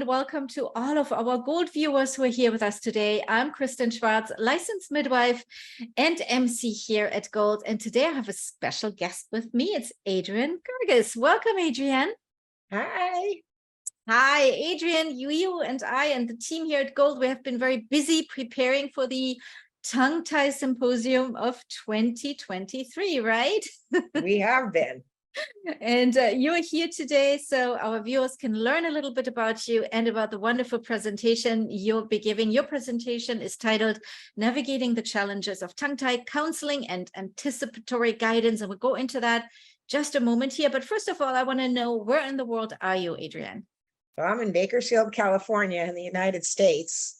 and welcome to all of our Gold viewers who are here with us today. I'm Kristen Schwartz, licensed midwife and MC here at Gold. And today I have a special guest with me. It's Adrienne Guirguis. Welcome, Adrienne. Hi. Hi, Adrienne. You and I and the team here at Gold, we have been very busy preparing for the Tongue Tie Symposium of 2023, right? We have been. And you're here today, so our viewers can learn a little bit about you and about the wonderful presentation you'll be giving. Your presentation is titled Navigating the Challenges of Tongue Tie Counseling and Anticipatory Guidance, and we'll go into that just a moment here. But first of all, I want to know, where in the world are you, Adrienne? So I'm in Bakersfield, California in the United States.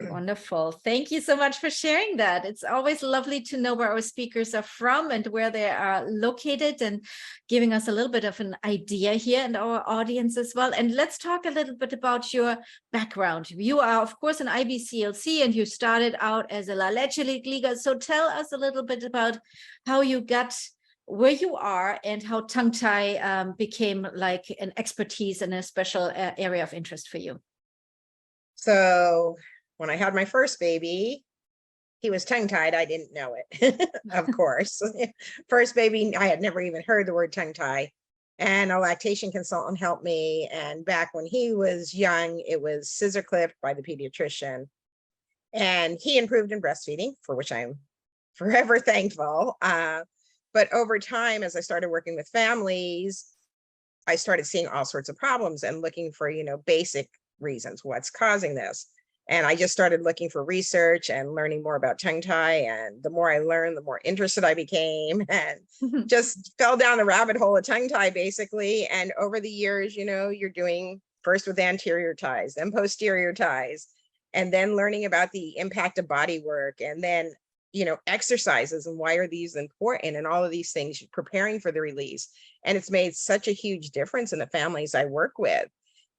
Wonderful. Thank you so much for sharing that. It's always lovely to know where our speakers are from and where they are located, and giving us a little bit of an idea here and our audience as well. And let's talk a little bit about your background. You are, of course, an IBCLC, and you started out as a La Leche Liga. So tell us a little bit about how you got where you are and how tongue tie became like an expertise and a special area of interest for you. So when I had my first baby, he was tongue-tied. I didn't know it, of course. First baby, I had never even heard the word tongue-tie. And a lactation consultant helped me. And back when he was young, it was scissor clipped by the pediatrician. And he improved in breastfeeding, for which I'm forever thankful. But over time, as I started working with families, I started seeing all sorts of problems and looking for, basic reasons, what's causing this. And I just started looking for research and learning more about tongue tie. And the more I learned, the more interested I became, and just fell down the rabbit hole of tongue tie, basically. And over the years, you're doing first with anterior ties, then posterior ties, and then learning about the impact of body work, and then, exercises and why are these important, and all of these things, preparing for the release. And it's made such a huge difference in the families I work with,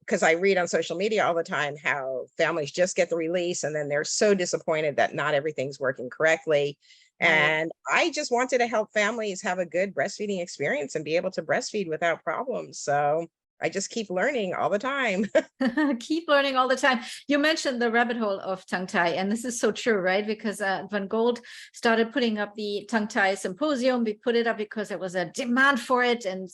because I read on social media all the time how families just get the release and then they're so disappointed that not everything's working correctly. And I just wanted to help families have a good breastfeeding experience and be able to breastfeed without problems. So I just keep learning all the time. Keep learning all the time. You mentioned the rabbit hole of tongue tie, and this is so true, right? Because when Gold started putting up the tongue tie symposium, we put it up because there was a demand for it, and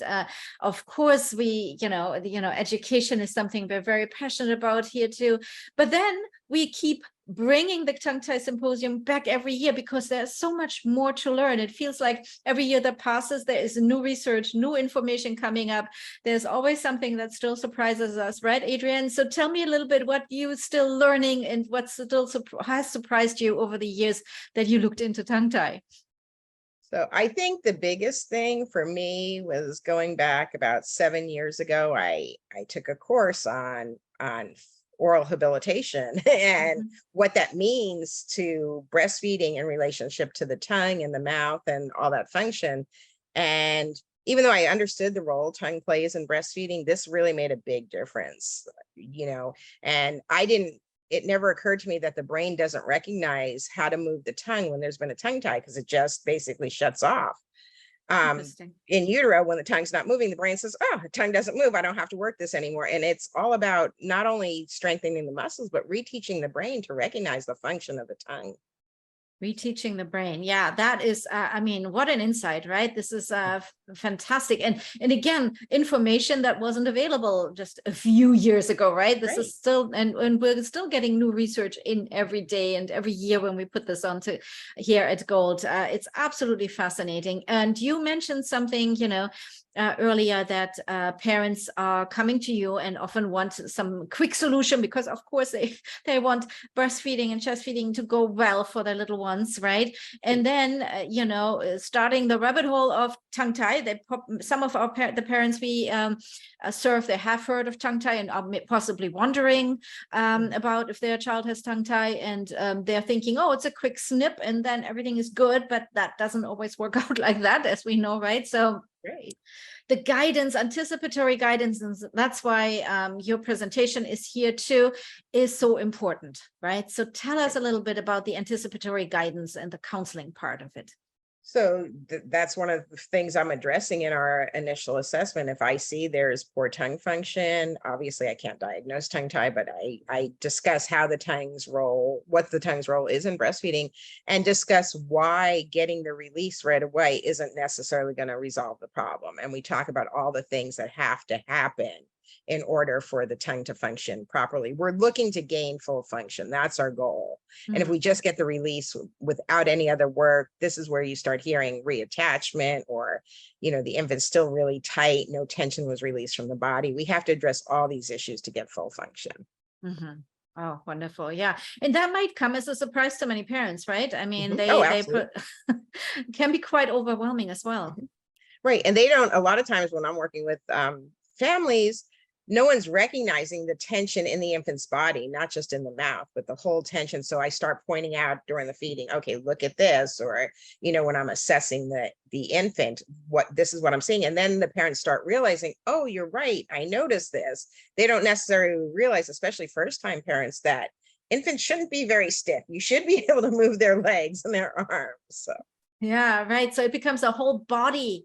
of course, we, education is something we're very passionate about here too. But then we keep bringing the tongue tie symposium back every year because there's so much more to learn. It feels like every year that passes, there is new research, new information coming up. There's always something that still surprises us, right, Adrienne? So tell me a little bit what you're still learning and what still has surprised you over the years that you looked into tongue tie. So I think the biggest thing for me was going back about 7 years ago. I took a course on oral habilitation and what that means to breastfeeding in relationship to the tongue and the mouth and all that function. And even though I understood the role tongue plays in breastfeeding, this really made a big difference, and it never occurred to me that the brain doesn't recognize how to move the tongue when there's been a tongue tie, because it just basically shuts off. In utero, when the tongue's not moving, the brain says, oh, the tongue doesn't move, I don't have to work this anymore. And it's all about not only strengthening the muscles, but reteaching the brain to recognize the function of the tongue. Reteaching the brain. Yeah, that is, what an insight, right? This is fantastic. And again, information that wasn't available just a few years ago, right? This is still, and we're still getting new research in every day and every year when we put this onto here at Gold. It's absolutely fascinating. And you mentioned something, earlier, that parents are coming to you and often want some quick solution because, of course, they want breastfeeding and chest feeding to go well for their little ones, right? And then, starting the rabbit hole of tongue tie, some of the parents we serve, they have heard of tongue tie and are possibly wondering about if their child has tongue tie, and they're thinking, oh, it's a quick snip and then everything is good, but that doesn't always work out like that, as we know, right? So the guidance, anticipatory guidance, and that's why your presentation is here too, is so important, right? So tell us a little bit about the anticipatory guidance and the counseling part of it. So that's one of the things I'm addressing in our initial assessment. If I see there's poor tongue function, obviously I can't diagnose tongue tie, but I discuss how the tongue's role, what the tongue's role is in breastfeeding, and discuss why getting the release right away isn't necessarily going to resolve the problem. And we talk about all the things that have to happen in order for the tongue to function properly. We're looking to gain full function. That's our goal. And if we just get the release without any other work, this is where you start hearing reattachment, or, the infant's still really tight, no tension was released from the body. We have to address all these issues to get full function. Oh, wonderful. Yeah. And that might come as a surprise to many parents, right? I mean, Oh, they absolutely. can be quite overwhelming as well. Right. And they don't, a lot of times when I'm working with families, no one's recognizing the tension in the infant's body, not just in the mouth, but the whole tension. So I start pointing out during the feeding, okay, look at this, or, when I'm assessing the infant, this is what I'm seeing. And then the parents start realizing, oh, you're right, I noticed this. They don't necessarily realize, especially first-time parents, that infants shouldn't be very stiff. You should be able to move their legs and their arms. So yeah, right. So it becomes a whole body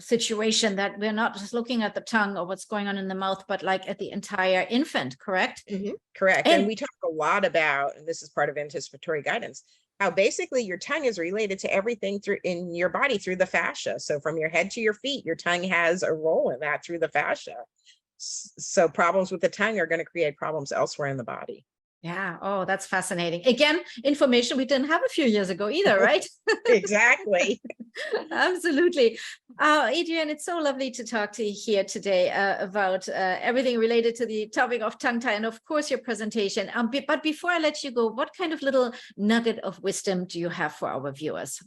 situation, that we're not just looking at the tongue or what's going on in the mouth, but like at the entire infant, correct? Correct. And we talk a lot about, and this is part of anticipatory guidance, how basically your tongue is related to everything in your body through the fascia. So from your head to your feet, your tongue has a role in that through the fascia. So problems with the tongue are going to create problems elsewhere in the body. Yeah. Oh, that's fascinating. Again, information we didn't have a few years ago either, right? Exactly. Absolutely. Adrienne, it's so lovely to talk to you here today about everything related to the topic of tongue tie, and of course your presentation. But before I let you go, what kind of little nugget of wisdom do you have for our viewers?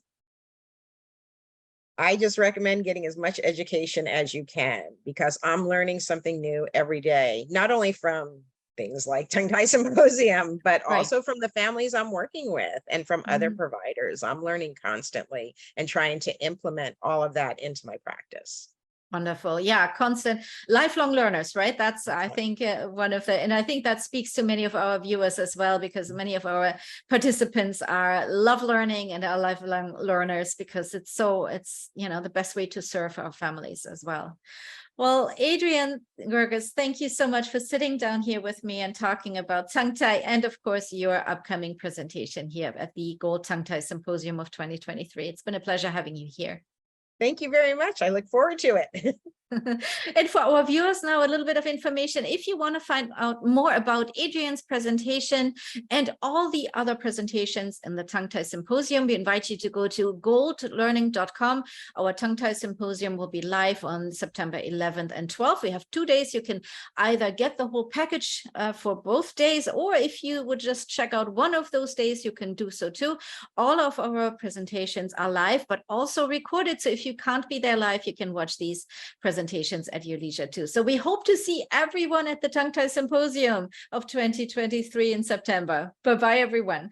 I just recommend getting as much education as you can, because I'm learning something new every day, not only from things like Tongue Tie Symposium, but also from the families I'm working with and from other providers. I'm learning constantly and trying to implement all of that into my practice. Wonderful. Yeah, constant lifelong learners, right? That's, I think, one of the, and I think that speaks to many of our viewers as well, because many of our participants love learning and are lifelong learners, because it's the best way to serve our families as well. Well, Adrienne Guirguis, thank you so much for sitting down here with me and talking about tongue tie, and of course your upcoming presentation here at the Gold Tongue Tie Symposium of 2023. It's been a pleasure having you here. Thank you very much. I look forward to it. And for our viewers now, a little bit of information. If you want to find out more about Adrienne's presentation and all the other presentations in the Tongue Tie Symposium, we invite you to go to goldlearning.com. Our Tongue Tie Symposium will be live on September 11th and 12th. We have 2 days. You can either get the whole package for both days, or if you would just check out one of those days, you can do so too. All of our presentations are live, but also recorded. So if you can't be there live, you can watch these presentations at your leisure too. So we hope to see everyone at the Tongue Tie Symposium of 2023 in September. Bye-bye, everyone.